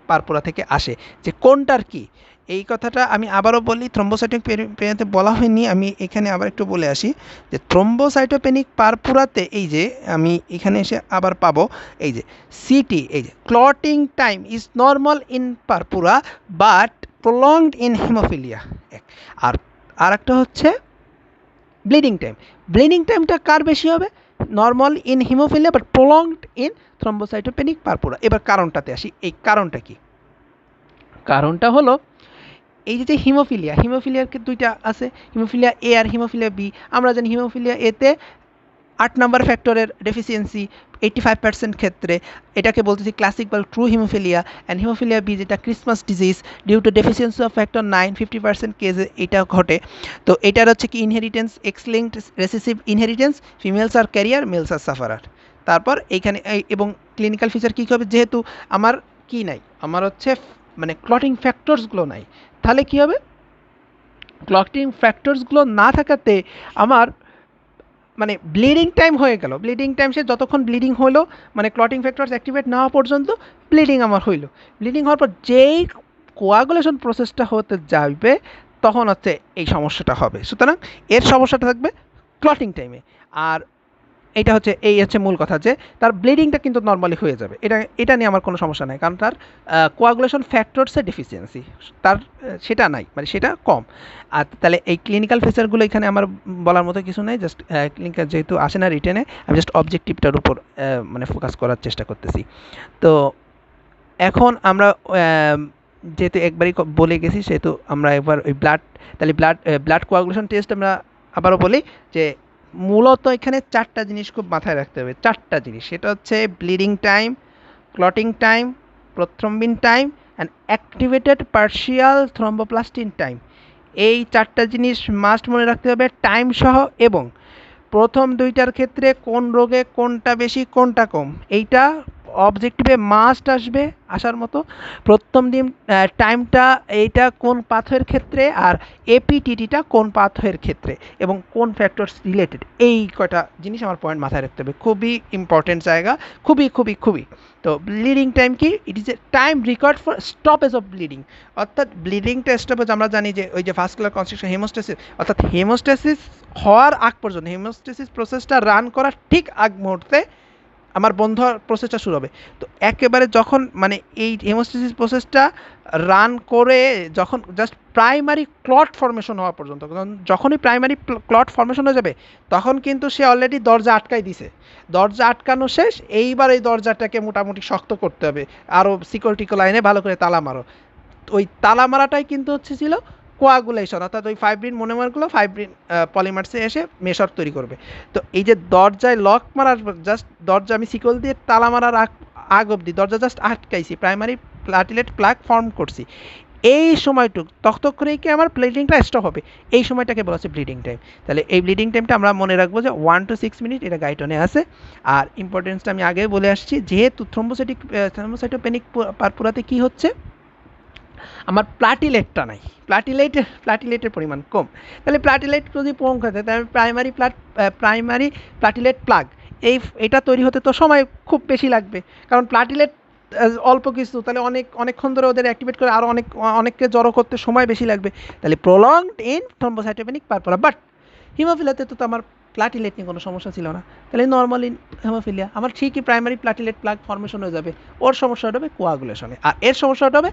পারপুরা থেকে আসে, যে কোনটার কি। এই কথাটা আমি আবারও বলি, থ্রম্বোসাইটোপেনিতে বলা হয়নি, আমি এখানে আবার একটু বলে আসি যে থ্রম্বোসাইটোপেনিক পারপুরাতে এই যে আমি এখানে এসে আবার পাবো এই যে সিটি, এই যে clotting time is normal in purpura but prolonged in haemophilia. আর আরেকটা হচ্ছে ব্লিডিং টাইমটা কার বেশি হবে? Normal in haemophilia but prolonged in thrombocytopenic purpura. এবার কারণটাতে আসি, এই কারণটা কি? কারণটা হলো এই যে হিমোফিলিয়ার দুইটা আছে, হিমোফিলিয়া এ আর হিমোফিলিয়া বি। আমরা জানি হিমোফিলিয়া এতে 8 নাম্বার ফ্যাক্টরের ডেফিসিয়েন্সি 85% ক্ষেত্রে, এটাকে বলতেছি ক্লাসিক বা true haemophilia. And haemophilia B যেটা Christmas disease, due to deficiency of factor 9 50% কেসে এটা ঘটে। তো এটার হচ্ছে কি inheritance, X linked recessive inheritance, females are carrier, males are sufferer. তারপর এইখানে এবং ক্লিনিক্যাল ফিচার কী হবে, যেহেতু আমার কি নাই, আমার হচ্ছে মানে ক্লটিং ফ্যাক্টরসগুলো নাই, তাহলে কী হবে? ক্লটিং ফ্যাক্টরসগুলো না থাকাতে আমার মানে ব্লিডিং টাইম হয়ে গেল, ব্লিডিং টাইম সে যতক্ষণ ব্লিডিং হলো, মানে ক্লটিং ফ্যাক্টরস অ্যাক্টিভেট না হওয়া পর্যন্ত ব্লিডিং আমার হইলো। ব্লিডিং হওয়ার পর যেই কোয়াগুলেশন প্রসেসটা হতে যাবে তখন হচ্ছে এই সমস্যাটা হবে। সুতরাং এর সমস্যাটা থাকবে ক্লটিং টাইমে। আর এটা হচ্ছে এই হচ্ছে মূল কথা, যে তার ব্লিডিংটা কিন্তু নর্মালি হয়ে যাবে, এটা নিয়ে আমার কোনো সমস্যা নাই, কারণ তার কোয়াগুলেশন ফ্যাক্টরসের ডেফিসিয়েন্সি তার সেটা নাই, মানে সেটা কম। আর তাহলে এই ক্লিনিক্যাল ফিচারগুলো এখানে আমার বলার মতো কিছু নেই, জাস্ট ক্লিনিক্যাল যেহেতু আসে না রিটেনে, আমি জাস্ট অবজেক্টিভটার উপর মানে ফোকাস করার চেষ্টা করতেছি। তো এখন আমরা যেহেতু একবারই বলে গেছি, সেহেতু আমরা একবার ওই তাহলে ব্লাড কোয়াগুলেশন টেস্ট আমরা আবারও বলি যে মূলত এখানে 4টা জিনিস খুব মাথায় রাখতে হবে, 4টা জিনিস। সেটা হচ্ছে bleeding time, clotting time, prothrombin time and activated partial thromboplastin time. এই 4টা জিনিস মাস্ট মনে রাখতে হবে টাইম সহ, এবং প্রথম দুইটার ক্ষেত্রে কোন রোগে কোনটা বেশি কোনটা কম, এইটা অবজেক্টিভে মাস্ট আসবে, আসার মতো। প্রথম দিন টাইমটা এইটা কোন পাথয়ের ক্ষেত্রে, আর এপিটিটিটা কোন পাথয়ের ক্ষেত্রে, এবং কোন ফ্যাক্টরস রিলেটেড, এই কয়টা জিনিস আমার পয়েন্ট মাথায় রাখতে হবে, খুবই ইম্পর্টেন্ট জায়গা, খুবই। তো ব্লিডিং টাইম কি? ইট is A time record for stoppage of bleeding. অর্থাৎ ব্লিডিংটা স্টপেজ, আমরা জানি যে ওই যে ভাস্কুলার কনস্ট্রিকশন, হেমোস্ট্যাসিস, অর্থাৎ হেমোস্ট্যাসিস হওয়ার আগ পর্যন্ত, হেমোস্ট্যাসিস প্রসেসটা রান করার ঠিক আগ মুহূর্তে আমার বন্ধ হওয়ার প্রসেসটা শুরু হবে। তো একেবারে যখন মানে এই হেমোস্টেসিস প্রসেসটা রান করে যখন জাস্ট প্রাইমারি ক্লট ফর্মেশন হওয়া পর্যন্ত, যখনই প্রাইমারি ক্লট ফর্মেশন হয়ে যাবে তখন কিন্তু সে অলরেডি দরজা আটকাই দিছে, দরজা আটকানো শেষ, এইবার এই দরজাটাকে মোটামুটি শক্ত করতে হবে, আরও সিকিউরিটি লাইনে ভালো করে তালা মারো। ওই তালা মারাটাই কিন্তু হচ্ছে ছিল কোয়াগুলেশন, অর্থাৎ ওই ফাইব্রিন মনোমারগুলো ফাইব্রিন পলিমার্সে এসে মেশর তৈরি করবে। তো এই যে দরজায় লক মারার জাস্ট দরজা আমি সিকল দিয়ে তালা মারার আগ অবধি দরজা জাস্ট আটকাইছি, প্রাইমারি প্লাটিলেট প্লাগ ফর্ম করছি, এই সময়টুক তখন করেই কি আমার ব্লিডিংটা স্টপ হবে, এই সময়টাকে বলা হচ্ছে ব্লিডিং টাইম। তাহলে এই ব্লিডিং টাইমটা আমরা মনে রাখবো যে 1 to 6 মিনিট, এটা গাইডনে আছে। আর ইম্পর্টেন্সটা আমি আগে বলে আসছি, যেহেতু থ্রম্বোসাইটোপেনিক পারপুরাতে কি হচ্ছে, আমার প্লাটিলেটটা নাই, প্লাটিলেটের পরিমাণ কম। তাহলে প্লাটিলেট যদি কম থাকে তাহলে প্রাইমারি প্লাটিলেট প্লাগ এটা তৈরি হতে তো সময় খুব বেশি লাগবে, কারণ প্লাটিলেট অল্প কিছু, তাহলে অনেকক্ষণ ধরে ওদের অ্যাক্টিভেট করে আরও অনেককে জড়ো করতে সময় বেশি লাগবে, তাহলে prolonged in thrombocytopenic purpura. But হিমোফিলিয়াতে তো আমার প্লাটিলেট নিয়ে কোনো সমস্যা ছিল না, তাহলে নর্মাল ইন হিমোফিলিয়া আমার ঠিকই প্রাইমারি প্লাটিলেট প্লাগ ফর্মেশন হয়ে যাবে, ওর সমস্যাটা হবে কোয়াগুলেশনে, আর এর সমস্যাটা হবে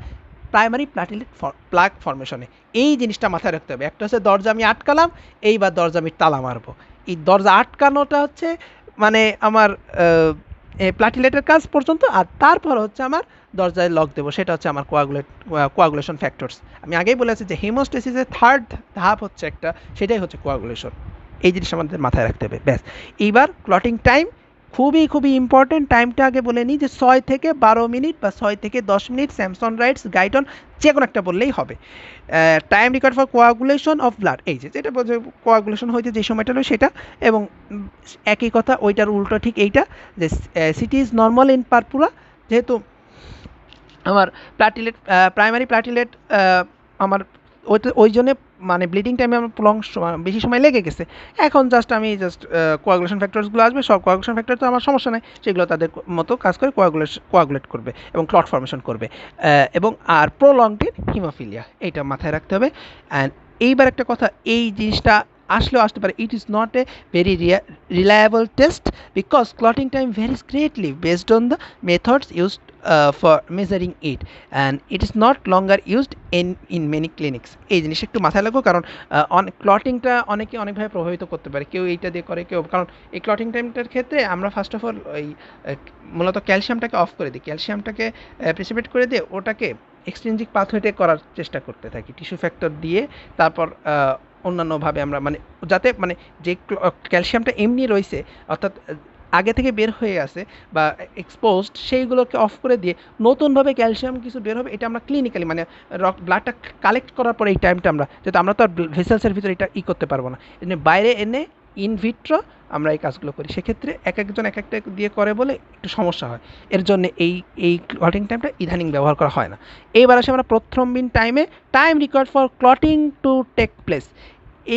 প্রাইমারি প্লাটিলেট প্লাগ ফর্মেশনে। এই জিনিসটা মাথায় রাখতে হবে। একটা হচ্ছে দরজা আমি আটকালাম, এইবার দরজা আমি তালা মারবো, এই দরজা আটকানোটা হচ্ছে মানে আমার প্লাটিলেটের কাজ পর্যন্ত, আর তারপর হচ্ছে আমার দরজায় লক দেবো, সেটা হচ্ছে আমার কোয়াগুলেশন ফ্যাক্টরস। আমি আগেই বলেছি যে হিমোস্টেসিসের থার্ড ধাপ হচ্ছে একটা, সেটাই হচ্ছে কোয়াগুলেশন। এই জিনিস আমাদের মাথায় রাখতে হবে। ব্যাস, এইবার ক্লটিং টাইম খুবই ইম্পর্টেন্ট। টাইমটা আগে বলে নিই যে 6 থেকে 12 মিনিট বা 6 থেকে 10 মিনিট, স্যামসন রাইটস গাইডন যে কোনো একটা বললেই হবে। Time required for coagulation of blood, এই যেটা বলছে কোয়াগুলেশন হইতে যে সময়টা হলো সেটা, এবং একই কথা ওইটার উল্টো ঠিক এইটা, যে city is normal in purpura, যেহেতু আমার প্রাইমারি প্লাটিলেট আমার ওই জন্যে মানে ব্লিডিং টাইমে আমার বেশি সময় লেগে গেছে। এখন আমি কোয়াগুলেশন ফ্যাক্টরসগুলো আসবে, সব কোয়াগুলেশন ফ্যাক্টর তো আমার সমস্যা নেই, সেগুলো তাদের মতো কাজ করে কোয়াগুলেট করবে এবং ক্লট ফর্মেশন করবে, এবং আর প্রলংড ইন হিমোফিলিয়া, এইটা মাথায় রাখতে হবে। অ্যান্ড এইবার একটা কথা, এই জিনিসটা আসলেও আসতে পারে, it is not a very reliable test because clotting time varies greatly based on the methods used for measuring it and it is not longer used in many clinics। এই জিনিসটা একটু মাথায় রাখো, কারণ ক্লটিংটা অনেকভাবে প্রভাবিত করতে পারে, কেউ এইটা দিয়ে করে, কেউ, কারণ এই ক্লটিং টাইমটার ক্ষেত্রে আমরা ফার্স্ট অফ অল ওই মূলত ক্যালসিয়ামটাকে অফ করে দিই, ক্যালসিয়ামটাকে প্রিসিপিটেট করে দিয়ে ওটাকে এক্সট্রিনজিক পাথওয়েতে করার চেষ্টা করতে থাকি টিস্যু ফ্যাক্টর দিয়ে, তারপর অন্যান্যভাবে আমরা মানে যাতে মানে যে ক্যালসিয়ামটা এমনি রয়েছে অর্থাৎ আগে থেকে বের হয়ে আসে বা এক্সপোজড, সেইগুলোকে অফ করে দিয়ে নতুনভাবে ক্যালসিয়াম কিছু বের হবে, এটা আমরা ক্লিনিক্যালি মানে ব্লাডটা কালেক্ট করার পরে এই টাইমটা আমরা, যেহেতু আমরা তো আর ভেসেলসের ভিতরে এটা করতে পারবো না, এনে বাইরে এনে ইনভিট্রো আমরা এই কাজগুলো করি, সেক্ষেত্রে একজন এক একটা দিয়ে করে বলে একটু সমস্যা হয়, এর জন্য এই ক্লটিং টাইমটা ইদানিং ব্যবহার করা হয় না। এইবার আসে আমরা প্রথ্রম্বিন টাইমে, time required for clotting to take place.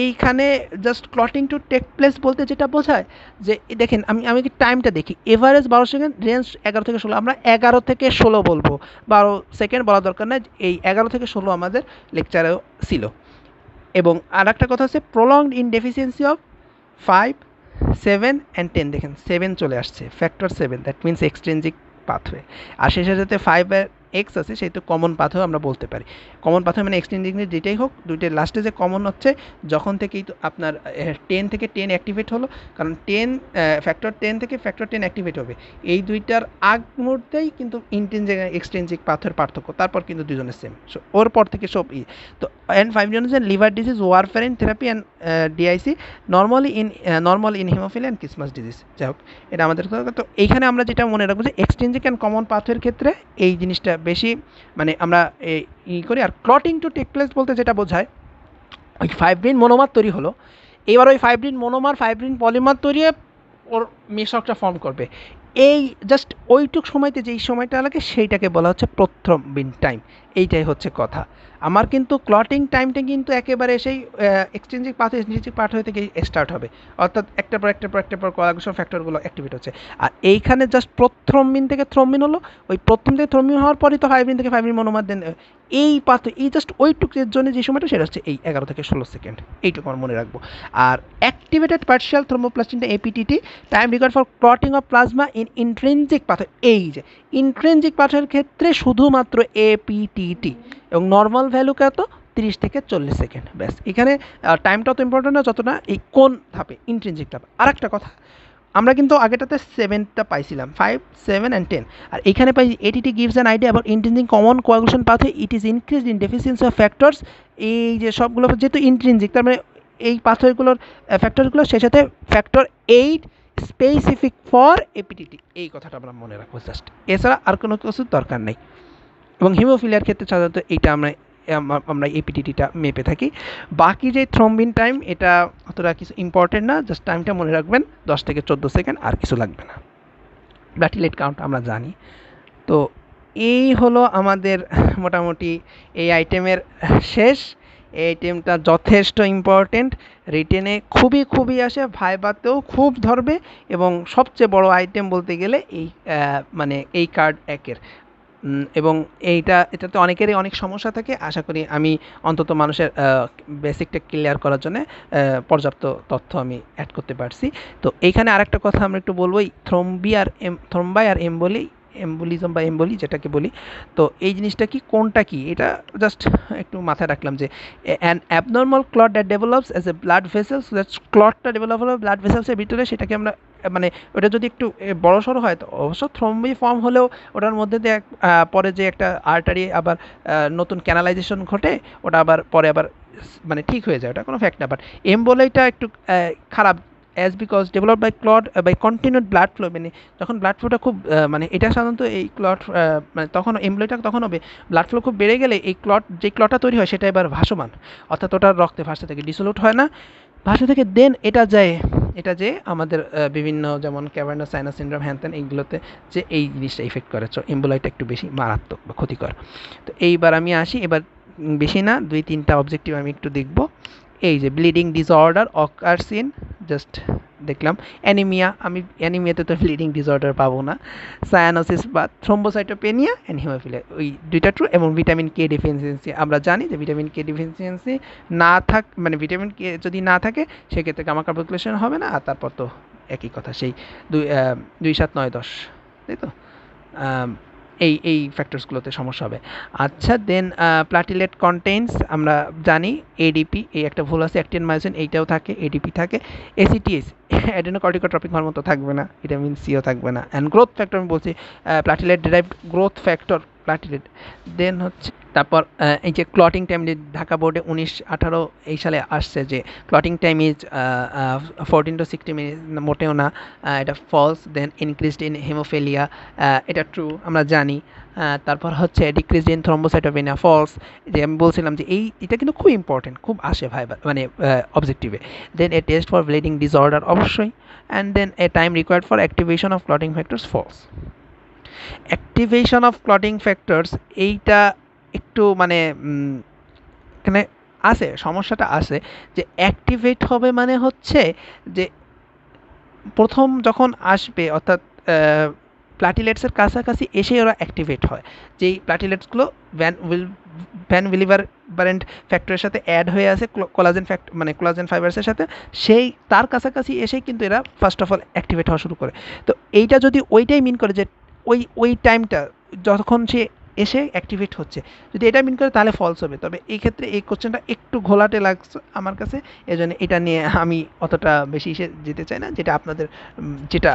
এইখানে just clotting to take place বলতে যেটা বোঝায় যে দেখেন আমি কি টাইমটা দেখি, এভারেজ 12 সেকেন্ড, রেঞ্জ 11 থেকে 16, আমরা 11 থেকে 16 বলবো, 12 সেকেন্ড বলা দরকার না, এই 11 থেকে 16 আমাদের লেকচারেও ছিল। এবং আর একটা কথা হচ্ছে prolonged in deficiency of 5, 7 and 10, দেখেন 7 চলে আসছে, factor 7, that means extrinsic pathway, আর শেষের সাথে 5 আর এক্স আছে, সেই তো কমন পাথওয়ে আমরা বলতে পারি। কমন পাথওয়ে মানে এক্সট্রিনজিক যেটাই হোক, দুইটার লাস্টে যে কমন হচ্ছে যখন থেকেই তো আপনার 10 থেকে 10 অ্যাক্টিভেট হলো, কারণ 10 ফ্যাক্টর 10 থেকে ফ্যাক্টর 10 অ্যাক্টিভেট হবে, এই দুইটার আগ মুহূর্তেই কিন্তু ইন্টেনজিক এক্সট্রিনজিক পাথওয়ের পার্থক্য, তারপর কিন্তু দুজনের সেম, সো ওর পর থেকে সব তো অ্যান্ড 5 জন liver disease, warfarin therapy and DIC normal in haemophilia and Christmas disease. যাই হোক, এটা আমাদের তো এইখানে আমরা যেটা মনে রাখবো যে এক্সট্রিনজিক অ্যান্ড কমন পাথওয়ের ক্ষেত্রে এই জিনিসটা বেশি মানে আমরা করি। আর ক্লটিং টু টেক প্লেস বলতে যেটা বোঝায়, ওই ফাইব্রিন মনোমার তৈরি হলো, এবার ওই ফাইব্রিন পলিমার তৈরি ওর মেশকটা ফর্ম করবে, এই জাস্ট ওইটুক সময়তে যেই সময়টা লাগে সেইটাকে বলা হচ্ছে প্রথ্রম্বিন টাইম। এইটাই হচ্ছে কথা। আমার কিন্তু ক্লটিং টাইমটা কিন্তু একেবারে সেই এক্সচেঞ্জিং পাথ ইন্ট্রিনসিক পাথওয়ে থেকে স্টার্ট হবে, অর্থাৎ একটার পর কোয়াগুলেশন ফ্যাক্টরগুলো অ্যাক্টিভেট হচ্ছে। আর এইখানে জাস্ট থ্রম্বিন থেকে থ্রম্বিন হলো, ওই প্রথম থেকে থ্রম্বিন হওয়ার পরই তো ফাইব্রিন থেকে ফাইব্রিন মনোমার দেন এই পাথ, এই জাস্ট ওইটুকুর জন্য যে সময়টা সেটা হচ্ছে এই 11 থেকে 16 সেকেন্ড, এইটুকু আমার মনে রাখবো। আর অ্যাক্টিভেটেড পার্শিয়াল থ্রোম্বোপ্লাস্টিনটা APTT, time required for clotting of plasma in intrinsic pathway, এই যে ইন্ট্রিনজিক পাথওয়ের ক্ষেত্রে শুধুমাত্র এপিটিটি, এবং নর্মাল ভ্যালু কত 30 থেকে 40 সেকেন্ড, ব্যাস। এখানে টাইমটা অত ইম্পর্টেন্ট না যতটা এই কোন ধাপে, ইন্ট্রিনজিক ধাপ। আর একটা কথা, আমরা কিন্তু আগেটাতে 7টা পাইছিলাম, 5, 7 অ্যান্ড 10, আর এখানে পাই ATT gives an idea about intrinsic common coagulation pathway, it is increased in deficiency of factors. এই যে সবগুলো যেহেতু ইন্ট্রিনজিক, তার মানে এই পাথওয়েগুলোর ফ্যাক্টরগুলো সেই সাথে ফ্যাক্টর 8 স্পেসিফিক ফর এপিটিটি, এই কথাটা আমরা মনে রাখবো জাস্ট, এছাড়া আর কোনো কিছু দরকার নেই। এবং হিমোফিলিয়ার ক্ষেত্রে সাধারণত এইটা আমরা এপিটিটিটা মেপে থাকি। বাকি যে থ্রম্বিন টাইম, এটা অতটা কিছু ইম্পর্টেন্ট না, জাস্ট টাইমটা মনে রাখবেন 10 থেকে 14 সেকেন্ড, আর কিছু লাগবে না। প্লাটিলেট কাউন্ট আমরা জানি। তো এই হলো আমাদের মোটামুটি এই আইটেমের শেষ। এই আইটেমটা যথেষ্ট ইম্পর্টেন্ট, রিটেনে খুবই আসে, ভাইবাতেও খুব ধরবে, এবং সবচেয়ে বড় আইটেম বলতে গেলে এই মানে এই কার্ড 1-এর। এবং এটাতে অনেকেরই অনেক সমস্যা থাকে, আশা করি আমি অন্তত মানুষের বেসিকটা ক্লিয়ার করার জন্য পর্যাপ্ত তথ্য আমি অ্যাড করতে পারছি। তো এইখানে আরেকটা কথা আমরা একটু বলবো, এই থ্রম্বাই আর এম্বোলিজম বা এম্বলি যেটাকে বলি, তো এই জিনিসটা কি, কোনটা কি, এটা জাস্ট একটু মাথায় রাখলাম যে an abnormal clot that develops as a blood vessels, ক্লটটা ডেভেলপ হলো ব্লাড ভেসেলসের ভিতরে, সেটাকে আমরা মানে ওটা যদি একটু বড়সড় হয় তো অবশ্য থ্রম্বি ফর্ম হলেও ওটার মধ্যে দিয়ে পরে যে একটা আর্টারি আবার নতুন ক্যানালাইজেশন ঘটে, ওটা আবার পরে আবার মানে ঠিক হয়ে যায়, ওটা কোনো ফ্যাক্ট না। বাট এমবোলাইটা একটু খারাপ, as because develop by clot by continued blood flow, মানে যখন ব্লাড ফ্লোটা খুব মানে এটা সাধারণত এই ক্লট মানে তখন এমব্লয়টা তখন হবে ব্লাড ফ্লো খুব বেড়ে গেলে এই যে ক্লটটা তৈরি হয় সেটা এবার ভাসমান, অর্থাৎ ওটা রক্তে ভাসতে থাকে, ডিসোলুট হয় না, ভাসতে থাকে, দেন এটা যে আমাদের বিভিন্ন যেমন ক্যাভার্নাস সাইনাস সিনড্রোম হ্যানত্যান এইগুলোতে যে এই জিনিসটা ইফেক্ট করে, তো এমবোলাইটা একটু বেশি মারাত্মক বা ক্ষতিকর। তো এইবার আমি আসি, এবার বেশি না 2-3টা অবজেক্টিভ আমি একটু দেখব। এই যে bleeding disorder occurs in, just দেখলাম অ্যানিমিয়া, আমি অ্যানিমিয়াতে তো ব্লিডিং ডিসঅর্ডার পাবো না, সায়ানোসিস বা থ্রোম্বোসাইটোপেনিয়া অ্যান্ড হিমোফিলিয়া, ওই দুইটা ট্রু। এবং ভিটামিন কে ডেফিসিয়েন্সি, আমরা জানি যে ভিটামিন কে ডেফিসিয়েন্সি মানে ভিটামিন কে যদি না থাকে সেক্ষেত্রে গামা কার্বোক্সিলেশন হবে না, আর তারপর তো একই কথা, সেই 2, 7, 9, 10, তাই তো, এই ফ্যাক্টরসগুলোতে সমস্যা হবে। আচ্ছা, দেন প্লাটিলেট কন্টেইনস, আমরা জানি এডিপি, এই একটা ভুল আছে, অ্যাক্টিন মায়োসিন এইটাও থাকে, এডিপি থাকে, এসিটিএস অ্যাডেনোকর্টিকোট্রপিক হরমোন থাকবে না, ভিটামিন সিও থাকবে না, অ্যান্ড গ্রোথ ফ্যাক্টর আমি বলছি platelet derived growth factor platelet. Then হচ্ছে তারপর এই যে ক্লটিং টাইম, যে ঢাকা বোর্ডে 19-18 এই সালে আসছে যে clotting time is 14 to 60 minute, মোটেও না, এটা false. Then increased in haemophilia, এটা ট্রু, আমরা জানি। তারপর হচ্ছে ডিক্রিজ ইন থ্রম্বোসাইটোপেনিয়া, ফলস। যে আমি বলছিলাম যে এটা কিন্তু খুব ইম্পর্টেন্ট, খুব আসে মানে অবজেক্টিভে। Then a test for bleeding disorder, অবশ্যই। And then a time required for activation of clotting factors, false. Activation of clotting factors, এইটা একটু মানে এখানে আছে সমস্যাটা আছে, যে অ্যাক্টিভেট হবে মানে হচ্ছে যে প্রথম যখন আসবে, অর্থাৎ প্লাটিলেটসের কাছাকাছি এসে ওরা অ্যাক্টিভেট হয়, যেই প্লাটিলেটসগুলো ভ্যান উইলিভারেন্ট ফ্যাক্টরের সাথে অ্যাড হয়ে আছে মানে কোলাজেন ফাইবার্সের সাথে, সেই তার কাছাকাছি এসেই কিন্তু এরা ফার্স্ট অফ অল অ্যাক্টিভেট হওয়া শুরু করে। তো এইটা যদি ওইটাই মিন করে যে ওই টাইমটা যখন সে এসে অ্যাক্টিভেট হচ্ছে, যদি এটা মিন করে তাহলে ফলস হবে। তবে এই ক্ষেত্রে এই কোশ্চেনটা একটু ঘোলাটে লাগছে আমার কাছে, এই জন্য এটা নিয়ে আমি অতটা বেশি যেতে চাই না, যেটা আপনাদের যেটা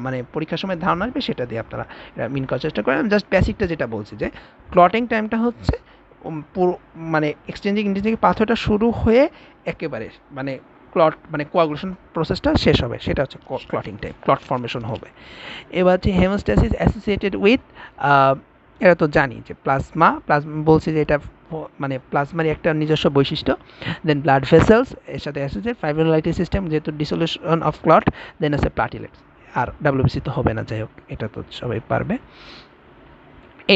মানে পরীক্ষার সময় ধারণা আসবে সেটা দিয়ে আপনারা মিন করার চেষ্টা করেন। আমি জাস্ট বেসিকটা যেটা বলছি যে ক্লটিং টাইমটা হচ্ছে পুরো মানে এক্সচেঞ্জিং ইন্ট্রিনজিক পাথওয়েটা শুরু হয়ে একেবারে মানে ক্লট মানে কোয়াগুলেশন প্রসেসটা শেষ হবে, সেটা হচ্ছে ক্লটিং টাইম, ক্লট ফর্মেশন হবে। এবার হচ্ছে হেমোস্ট্যাসিস অ্যাসোসিয়েটেড উইথ, এটা তো জানি যে প্লাজমা বলছি যে এটা মানে প্লাজমারই একটা নিজস্ব বৈশিষ্ট্য। দেন ব্লাড ভেসেলস এর সাথে অ্যাসোসিয়েটেড, ফাইব্রিনোলাইটিস সিস্টেম যেহেতু ডিসলিউশন অফ ক্লট, দেন আছে প্লাটিলেটস। আর ডাব্লিউবিসি তো হবে না, যাই হোক এটা তো সবাই পারবে।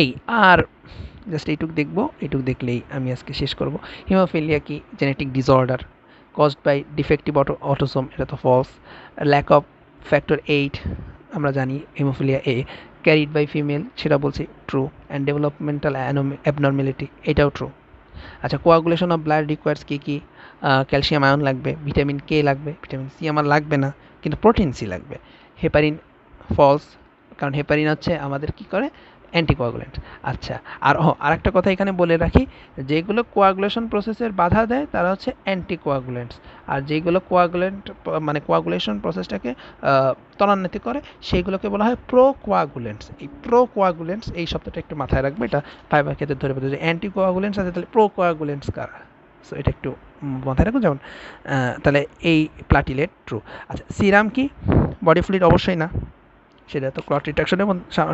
এই আর জাস্ট এইটুক দেখবো, এইটুক দেখলেই আমি আজকে শেষ করব। হিমোফিলিয়া কি? Genetic disorder caused by defective autosome, এটা তো ফলস। ল্যাক অফ ফ্যাক্টর 8 আমরা জানি haemophilia A, carried by female সেটা বলছি ট্রু, অ্যান্ড ডেভেলপমেন্টাল অ্যাবনর্মালিটি এটাও ট্রু। আচ্ছা, কোয়াগুলেশন অফ ব্লাড রিকোয়ার্স কী কী? ক্যালসিয়াম আয়ন লাগবে, ভিটামিন কে লাগবে, ভিটামিন সি আমার লাগবে না, কিন্তু প্রোটিন সি লাগবে। হেপারিন ফলস, কারণ হেপারিন হচ্ছে আমাদের কি করে? অ্যান্টিকোয়াগুলেন্ট। আচ্ছা, আর আরেকটা কথা এখানে বলে রাখি, যেগুলো কোয়াগুলেশন প্রসেসের বাধা দেয় তারা হচ্ছে অ্যান্টিকোয়াগুলেন্টস, আর যেগুলো কোয়াগুলেন্ট মানে কোয়াগুলেশন প্রসেসটাকে ত্বরান্বিত করে সেইগুলোকে বলা হয় প্রোকোয়াগুলেন্টস। এই প্রোকোয়াগুলেন্টস এই শব্দটা একটু মাথায় রাখবে, এটা ফাইবার ক্ষেত্রে ধরে পেতে, যে অ্যান্টিকোয়াগুলেন্টস আছে তাহলে প্রোকোয়াগুলেন্টস কারা, সো এটা একটু মাথায় রাখুন। যেমন তাহলে এই প্লাটিলেট ট্রু। আচ্ছা, সিরাম কি? বডি ফ্লুইড অবশ্যই না, সেটা তো ক্লট রিট্রাকশনের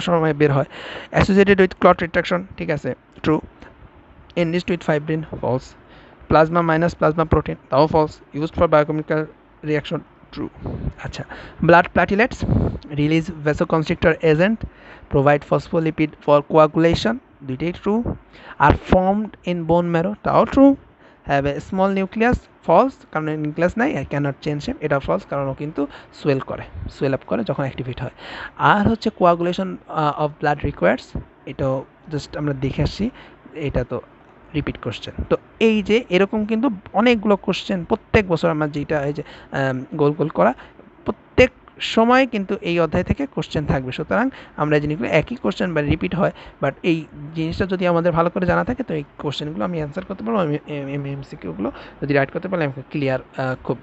সময় বের হয়। অ্যাসোসিয়েটেড উইথ ক্লট রিট্রাকশন, ঠিক আছে, true. Enriched with fibrin, false. Plasma minus plasma protein, তাও false. Used for biochemical reaction, true. আচ্ছা, blood platelets release vasoconstrictor agent, provide phospholipid for coagulation, দুইটাই ট্রু। আর ফর্মড ইন বোন ম্যারো, তাও true. Have a small nucleus, false, কারণ nucleus নাই, can't change shape, এটা false, কারণ ও কিন্তু সোয়েল আপ করে যখন অ্যাক্টিভেট হয়। আর হচ্ছে কোয়াগুলেশন অফ ব্লাড রিকোয়ার্স, এটাও জাস্ট আমরা দেখে আসছি, এটা তো রিপিট কোশ্চেন। তো এই যে এরকম কিন্তু অনেকগুলো কোশ্চেন প্রত্যেক বছর আমার যেটা এই যে গোল গোল করা, প্রত্যেক সময় কিন্তু এই অধ্যায় থেকে কোশ্চেন থাকবে। সুতরাং আমরা এই জিনিসগুলো একই কোশ্চেন বা রিপিট হয়, বাট এই জিনিসটা যদি আমাদের ভালো করে জানা থাকে তো এই কোশ্চেনগুলো আমি অ্যান্সার করতে পারবো। আমি এমসিকিউগুলো যদি রাইট করতে পারলে আমি ক্লিয়ার খুব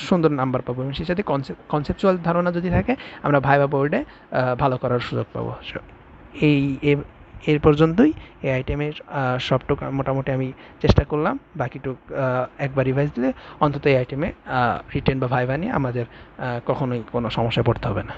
সুন্দর নাম্বার পাবো, এবং সেই সাথে কনসেপচুয়াল ধারণা যদি থাকে আমরা ভাইবা বোর্ডে ভালো করার সুযোগ পাবো। এই এর পর্যন্তই এই আইটেমের সবটুক মোটামুটি আমি চেষ্টা করলাম। বাকিটুক একবার রিভাইজ দিলে অন্তত এই আইটেমে রিটেন বা ভাইভা নিয়ে আমাদের কখনোই কোনো সমস্যায় পড়তে হবে না।